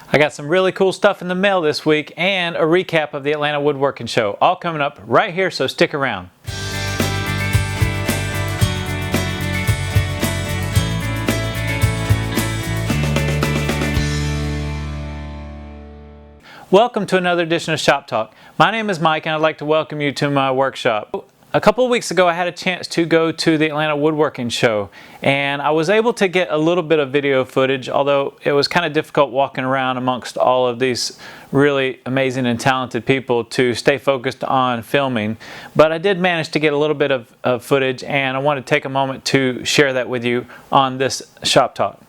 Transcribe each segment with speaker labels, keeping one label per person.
Speaker 1: I got some really cool stuff in the mail this week and a recap of the Atlanta Woodworking Show, all coming up right here, so stick around. Welcome to another edition of Shop Talk. My name is Mike and I'd like to welcome you to my workshop. A couple of weeks ago I had a chance to go to the Atlanta Woodworking Show and I was able to get a little bit of video footage, although it was kind of difficult walking around amongst all of these really amazing and talented people to stay focused on filming. But I did manage to get a little bit of footage and I want to take a moment to share that with you on this Shop Talk.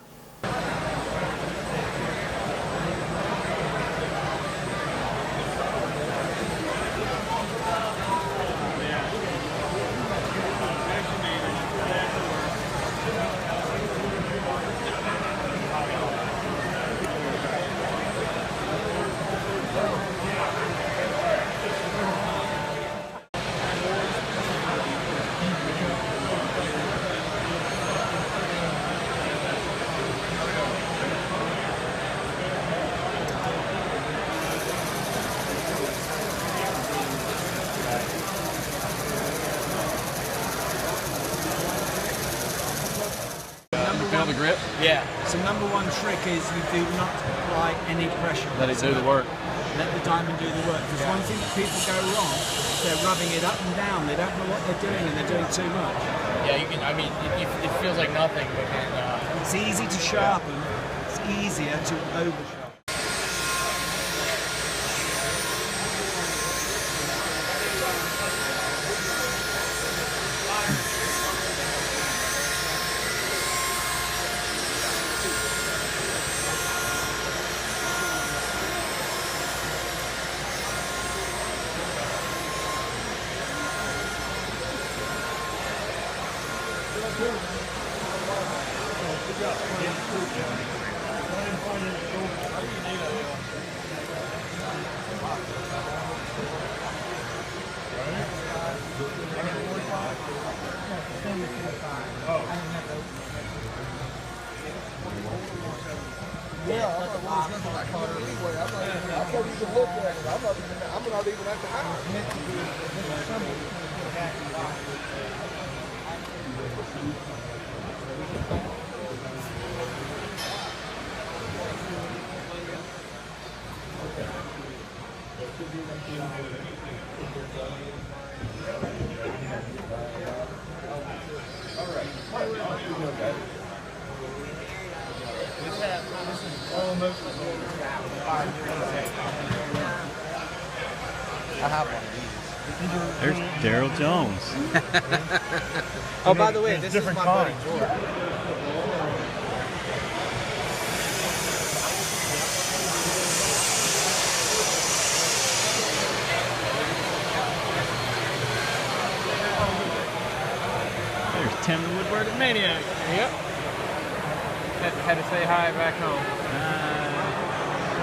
Speaker 2: Feel the grip?
Speaker 3: Yeah. So number one trick is you do not apply any pressure.
Speaker 2: Let it do the work.
Speaker 3: Let the diamond do the work. There's one thing that people go wrong, is they're rubbing it up and down. They don't know what they're doing and they're doing too much.
Speaker 2: Yeah, you can, I mean, it feels like nothing, but
Speaker 3: it's easy to sharpen. It's easier to oversharpen.
Speaker 4: I'm not even at the house.
Speaker 5: I have one of these.
Speaker 1: There's Daryl Jones.
Speaker 3: Oh, by the way, this is my buddy George.
Speaker 1: There's Tim the Woodworking Maniac.
Speaker 2: Yep. Had to say hi back home.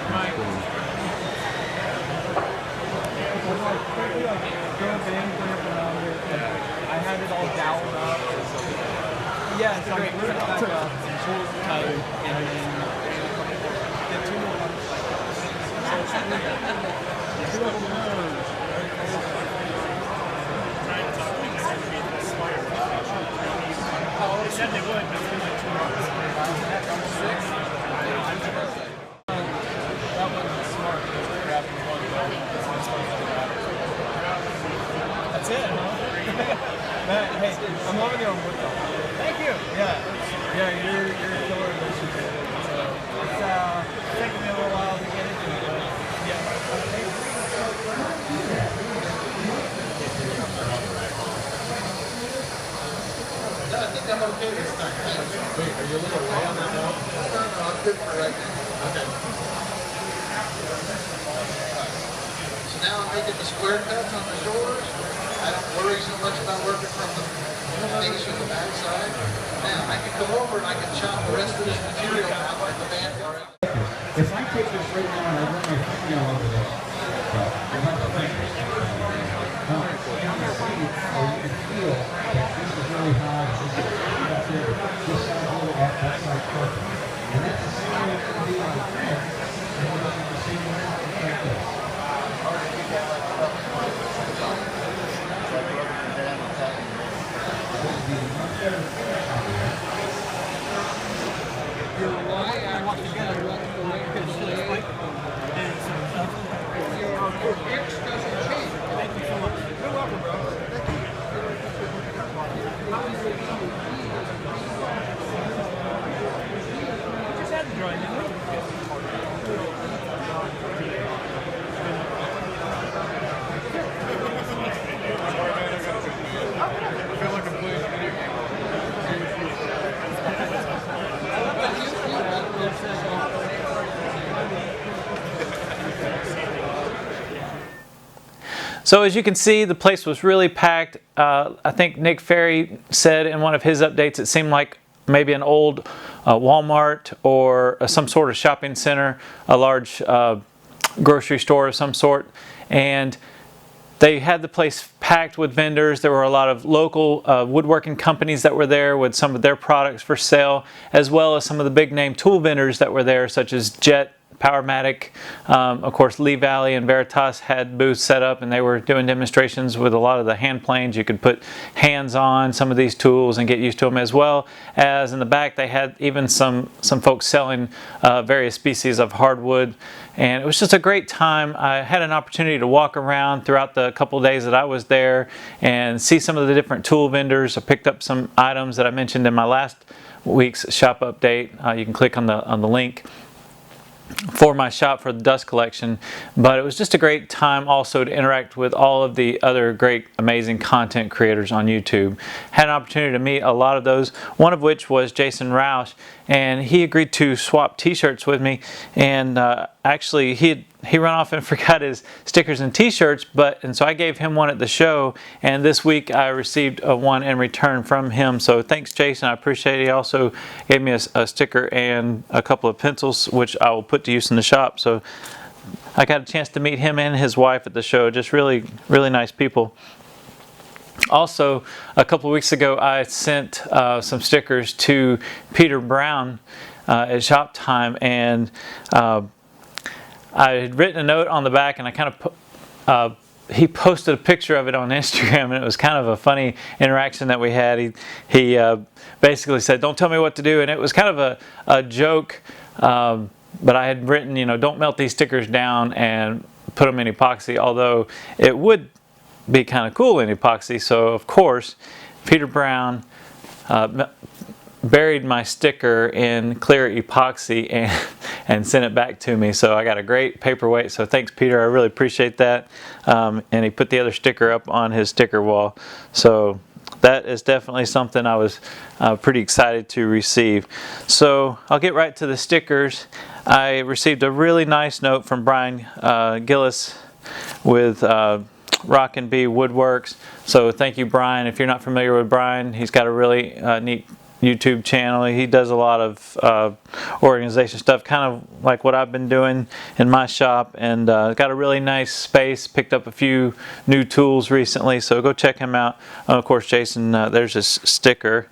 Speaker 2: Mike.
Speaker 3: I had it all down up. Yeah, it's great. We're back up. And then get two more ones like they said they would, but it's been like 2 months. That wasn't smart. That's it, huh? Man, hey, I'm loving your wood though. Thank you. Yeah, you're a killer at this. So it's taking me a little while to get into it, but yeah.
Speaker 4: I think I'm okay this time. Wait, are you a little high on that wall? No, I'm good for right now. Okay. So now I'm making the square cuts on the shoulders. I don't worry so much about working from the face or the back side. Now I can come over and I can chop the rest of this material out like the band already.
Speaker 6: If I take this right now and I run my finger over this, you can feel that this is really hard. That's it. This side a little up, that side perfect. And that's the same way it's going to be on the fence.
Speaker 1: So as you can see, the place was really packed. I think Nick Ferry said in one of his updates it seemed like maybe an old Walmart or some sort of shopping center, a large grocery store of some sort. And they had the place packed with vendors. There were a lot of local woodworking companies that were there with some of their products for sale, as well as some of the big name tool vendors that were there, such as Jet, Powermatic, of course Lee Valley and Veritas had booths set up, and they were doing demonstrations with a lot of the hand planes. You could put hands on some of these tools and get used to them, as well as in the back they had even some folks selling various species of hardwood. And it was just a great time. I had an opportunity to walk around throughout the couple of days that I was there and see some of the different tool vendors. I picked up some items that I mentioned in my last week's shop update. You can click on the link for my shop for the dust collection. But it was just a great time also to interact with all of the other great amazing content creators on YouTube. Had an opportunity to meet a lot of those, one of which was Jason Roush, and he agreed to swap t-shirts with me. And actually he ran off and forgot his stickers and t-shirts, and so I gave him one at the show, and this week I received one in return from him. So thanks, Jason, I appreciate it. He also gave me a sticker and a couple of pencils, which I will put to use in the shop. So I got a chance to meet him and his wife at the show. Just really nice people. Also, a couple of weeks ago I sent some stickers to Peter Brown at Shop Time, and I had written a note on the back, and I kind of he posted a picture of it on Instagram, and it was kind of a funny interaction that we had. He basically said, "Don't tell me what to do," and it was kind of a joke, but I had written, don't melt these stickers down and put them in epoxy, although it would be kind of cool in epoxy. So of course Peter Brown buried my sticker in clear epoxy and sent it back to me. So I got a great paperweight, so thanks Peter, I really appreciate that. And he put the other sticker up on his sticker wall, so that is definitely something I was pretty excited to receive. So I'll get right to the stickers. I received a really nice note from Bryan Gilles with Rockin Woodworks. So thank you, Bryan. If you're not familiar with Bryan, he's got a really neat YouTube channel. He does a lot of organization stuff, kind of like what I've been doing in my shop, and got a really nice space. Picked up a few new tools recently, so go check him out. Of course, Jason, there's his sticker.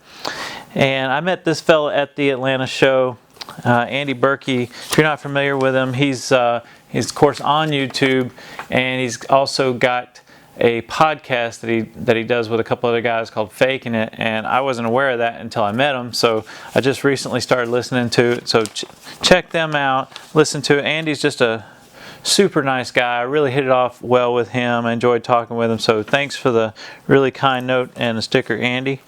Speaker 1: And I met this fella at the Atlanta show, Andy Birkey. If you're not familiar with him, he's of course on YouTube, and he's also got a podcast that he does with a couple other guys called Faking It, and I wasn't aware of that until I met him, so I just recently started listening to it. So check them out, listen to it. Andy's just a super nice guy. I really hit it off well with him. I enjoyed talking with him, so thanks for the really kind note and the sticker, Andy.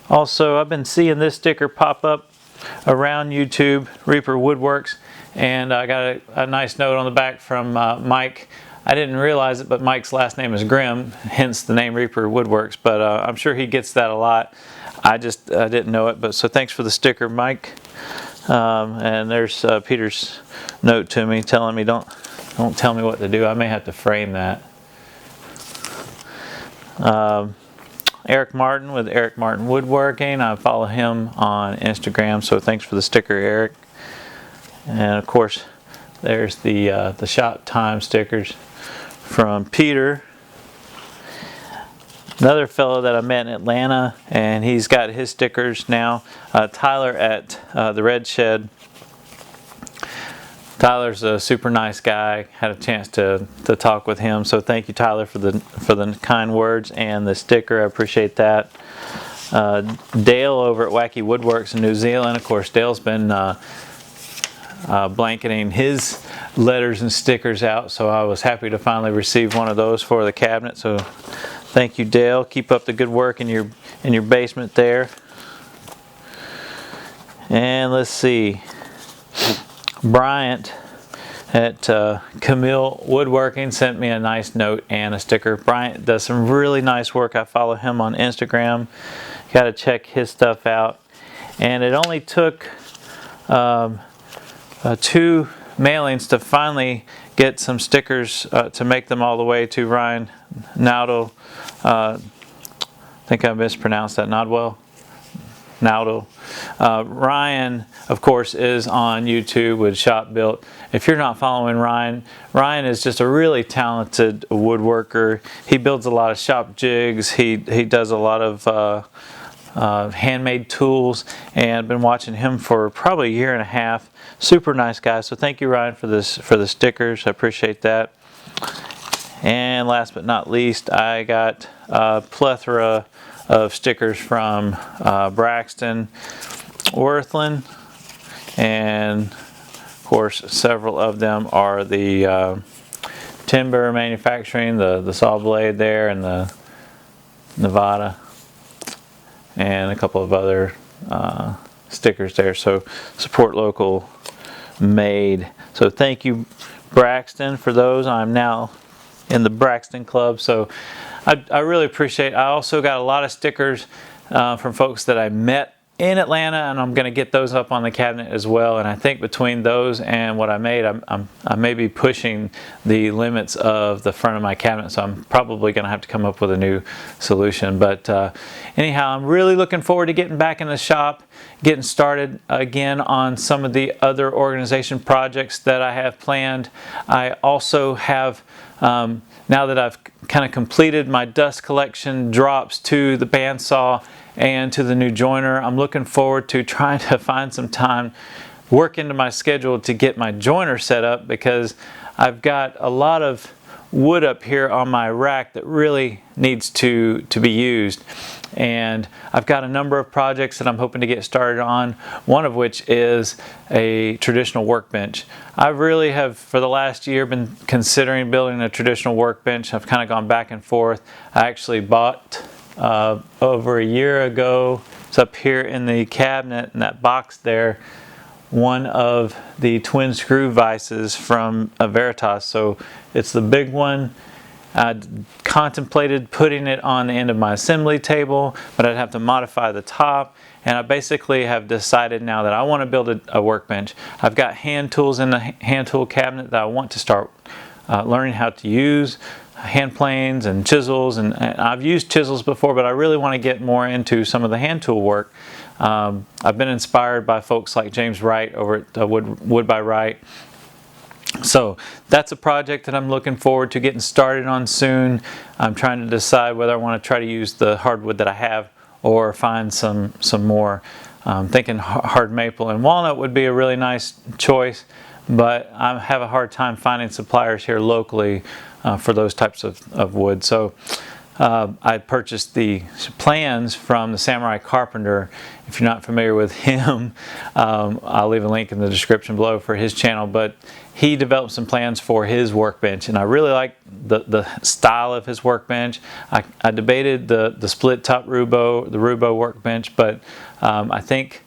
Speaker 1: Also, I've been seeing this sticker pop up around YouTube, Reaper Woodworks, and I got a nice note on the back from Mike. I didn't realize it, but Mike's last name is Grimm, hence the name Reaper Woodworks, but I'm sure he gets that a lot. I didn't know it, but so thanks for the sticker, Mike. And there's Peter's note to me telling me don't tell me what to do. I may have to frame that. Eric Martin with Eric Martin Woodworking. I follow him on Instagram, so thanks for the sticker, Eric. And of course, there's the Shop Time stickers from Peter. Another fellow that I met in Atlanta, and he's got his stickers now. Tyler at the Red Shed. Tyler's a super nice guy. Had a chance to talk with him, so thank you, Tyler, for the kind words and the sticker. I appreciate that. Dale over at Wacky Woodworks in New Zealand. Of course, Dale's been blanketing his letters and stickers out, so I was happy to finally receive one of those for the cabinet. So thank you, Dale. Keep up the good work in your basement there. And let's see, Bryant at Camille Woodworking sent me a nice note and a sticker. Bryant does some really nice work. I follow him on Instagram. Got to check his stuff out. And it only took 2 mailings to finally get some stickers to make them all the way to Ryan Naudel. I think I mispronounced that. Naudel. Ryan, of course, is on YouTube with Shop Built. If you're not following Ryan, Ryan is just a really talented woodworker. He builds a lot of shop jigs. He does a lot of handmade tools, and I've been watching him for probably a year and a half. Super nice guy. So thank you, Ryan, for the stickers. I appreciate that. And last but not least, I got a plethora of stickers from Braxton, Worthland, and of course several of them are the timber manufacturing, the saw blade there, and the Nevada, and a couple of other stickers there. So support local made. So thank you, Braxton, for those. I'm now in the Braxton Club, so I really appreciate it. I also got a lot of stickers from folks that I met in Atlanta, and I'm going to get those up on the cabinet as well. And I think between those and what I made, I may be pushing the limits of the front of my cabinet, so I'm probably going to have to come up with a new solution. But anyhow, I'm really looking forward to getting back in the shop, getting started again on some of the other organization projects that I have planned. I also have, now that I've kind of completed my dust collection drops to the bandsaw and to the new joiner, I'm looking forward to trying to find some time, work into my schedule to get my joiner set up, because I've got a lot of wood up here on my rack that really needs to be used. And I've got a number of projects that I'm hoping to get started on, one of which is a traditional workbench. I really have, for the last year, been considering building a traditional workbench. I've kind of gone back and forth. I actually bought over a year ago, it's up here in the cabinet in that box there, one of the twin screw vices from Evaporate. So it's the big one. I contemplated putting it on the end of my assembly table, but I'd have to modify the top, and I basically have decided now that I want to build a workbench. I've got hand tools in the hand tool cabinet that I want to start learning how to use, hand planes and chisels, and I've used chisels before, but I really want to get more into some of the hand tool work. I've been inspired by folks like James Wright over at Wood by Wright. So that's a project that I'm looking forward to getting started on soon. I'm trying to decide whether I want to try to use the hardwood that I have or find some more. I'm thinking hard maple and walnut would be a really nice choice, but I have a hard time finding suppliers here locally for those types of wood. So I purchased the plans from the Samurai Carpenter. If you're not familiar with him, I'll leave a link in the description below for his channel, but he developed some plans for his workbench, and I really like the style of his workbench. I debated the split top Roubo, the Roubo workbench, but I think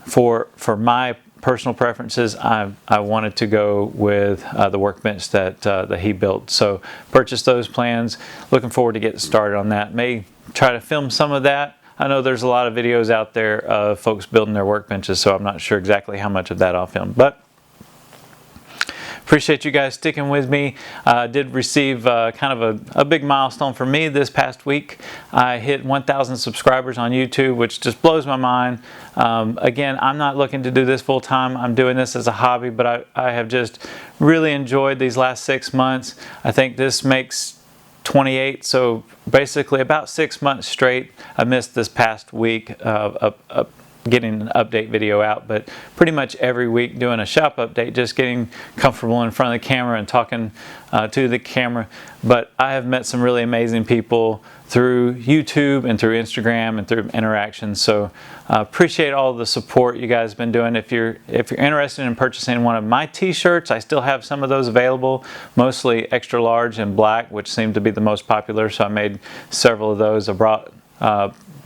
Speaker 1: for my personal preferences, I wanted to go with the workbench that he built. So purchased those plans. Looking forward to getting started on that. May try to film some of that. I know there's a lot of videos out there of folks building their workbenches, so I'm not sure exactly how much of that I'll film. But appreciate you guys sticking with me. I did receive kind of a big milestone for me this past week. I hit 1,000 subscribers on YouTube, which just blows my mind. Again, I'm not looking to do this full time. I'm doing this as a hobby, but I have just really enjoyed these last 6 months. I think this makes 28, so basically about 6 months straight. I missed this past week of getting an update video out, but pretty much every week doing a shop update, just getting comfortable in front of the camera and talking to the camera. But I have met some really amazing people through YouTube and through Instagram and through interactions. So appreciate all the support you guys have been doing. If you're interested in purchasing one of my t-shirts, I still have some of those available, mostly extra large and black, which seem to be the most popular. So I made several of those. I brought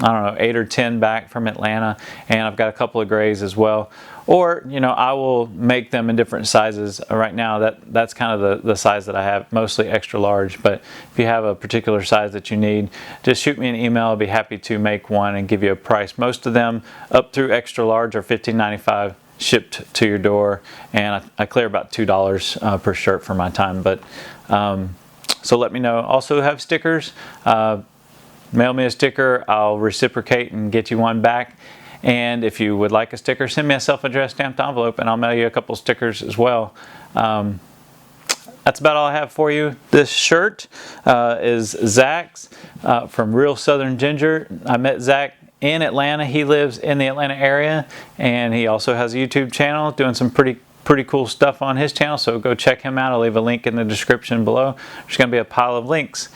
Speaker 1: I don't know, 8 or 10 back from Atlanta, and I've got a couple of grays as well. Or, you know, I will make them in different sizes. Right now, that's kind of the size that I have, mostly extra large. But if you have a particular size that you need, just shoot me an email. I'll be happy to make one and give you a price. Most of them up through extra large are $15.95 shipped to your door, and I clear about $2 per shirt for my time. But so let me know. Also have stickers. Mail me a sticker, I'll reciprocate and get you one back. And if you would like a sticker, send me a self-addressed stamped envelope and I'll mail you a couple stickers as well. That's about all I have for you. This shirt is Zach's from Real Southern Ginger. I met Zach in Atlanta. He lives in the Atlanta area, and he also has a YouTube channel doing some pretty cool stuff on his channel, so go check him out. I'll leave a link in the description below. There's going to be a pile of links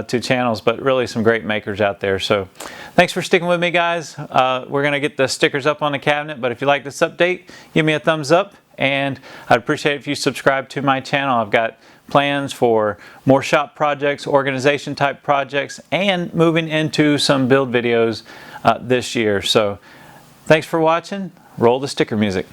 Speaker 1: to channels, but really some great makers out there. So thanks for sticking with me, guys. We're going to get the stickers up on the cabinet, but if you like this update, give me a thumbs up, and I'd appreciate it if you subscribe to my channel. I've got plans for more shop projects, organization type projects, and moving into some build videos this year. So thanks for watching. Roll the sticker music.